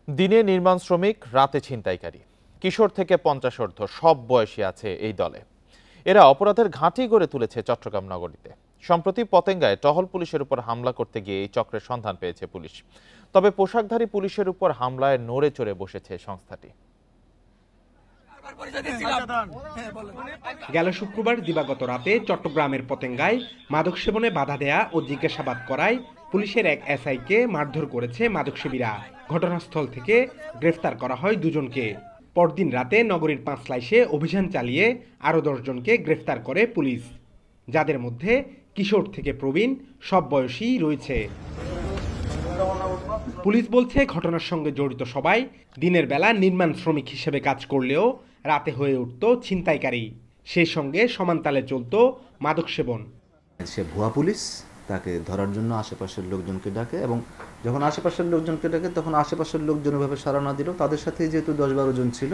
দিনে নির্মাণ শ্রমিক, রাতে ছিনতাইকারী, কিশোর থেকে 50 ঊর্ধ্ব সব বয়সী আছে এই দলে। এরা অপরাধের ঘাঁটি গড়ে তুলেছে চট্টগ্রাম নগরীতে। সম্প্রতি পতেঙ্গায় টহল পুলিশের উপর হামলা করতে গিয়ে এই চক্রের সন্ধান পেয়েছে পুলিশ। তবে পোশাকধারী পুলিশের উপর হামলায় নড়ে চড়ে বসেছে সংস্থাটি। গেল শুক্রবার দিবাগত রাতে চট্টগ্রামের পতেঙ্গায় মাদক সেবনে বাধা দেয়া ও জিজ্ঞাসাবাদ করায় পুলিশের এক এসআইকে মারধর করেছে মাদকসেবীরা। ঘটনাস্থল থেকে গ্রেফতার করা হয় দুজনকে। পরদিন রাতে নগরীর পাঁচলাইশে অভিযান চালিয়ে আরও 10 জনকে গ্রেফতার করে পুলিশ, যাদের মধ্যে কিশোর থেকে প্রবীণ সব বয়সী রয়েছে। পুলিশ বলছে ঘটনার সঙ্গে জড়িত সবাই দিনের বেলা নির্মাণ শ্রমিক হিসেবে কাজ করলেও রাতে হয়ে উঠত ছিনতাইকারী। সেই সঙ্গে সমানতালে চলত মাদক সেবন। সে ভুয়া পুলিশ, তাকে ধরার জন্য আশেপাশের লোকজনকে ডাকে এবং যখন আশেপাশের লোকজনকে ডাকে তখন আশেপাশের লোকজন ওইভাবে সাড়া না দিল, তাদের সাথে যেহেতু 10-12 জন ছিল,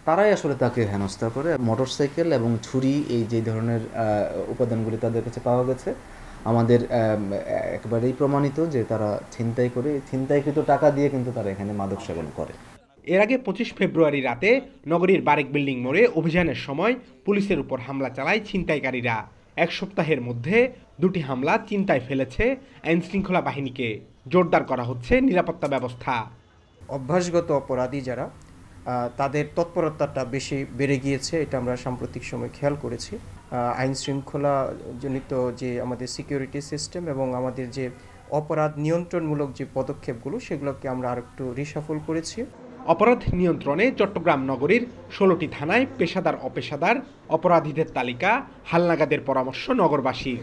তারাই আসলে তাকে হেনস্থা করে। মোটরসাইকেল এবং ছুরি, এই যে ধরনের উপাদানগুলি তাদের কাছে পাওয়া গেছে। আমাদের একেবারেই প্রমাণিত যে তারা ছিনতাই করে, ছিনতাইকৃত টাকা দিয়ে কিন্তু তারা এখানে মাদক সেবন করে। এর আগে 25 ফেব্রুয়ারি রাতে নগরীর বারেক বিল্ডিং মোড়ে অভিযানের সময় পুলিশের উপর হামলা চালায় ছিনতাইকারীরা। এক সপ্তাহের মধ্যে 2টি হামলা চিন্তায় ফেলেছে আইনশৃঙ্খলা বাহিনীকে। জোরদার করা হচ্ছে নিরাপত্তা ব্যবস্থা। অভ্যাসগত অপরাধী যারা, তাদের তৎপরতাটা বেশি বেড়ে গিয়েছে, এটা আমরা সাম্প্রতিক সময় খেয়াল করেছি। আইন শৃঙ্খলা জনিত যে আমাদের সিকিউরিটি সিস্টেম এবং আমাদের যে অপরাধ নিয়ন্ত্রণমূলক যে পদক্ষেপগুলো, সেগুলোকে আমরা আরেকটু রিশাফল করেছি। অপরাধ নিয়ন্ত্রণে চট্টগ্রাম নগরীর 16টি থানায় পেশাদার অপেশাদার অপরাধীদের তালিকা হালনাগাদের পরামর্শ নগরবাসীর।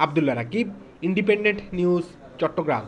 Abdullah Rakib, Independent News, Chittagong.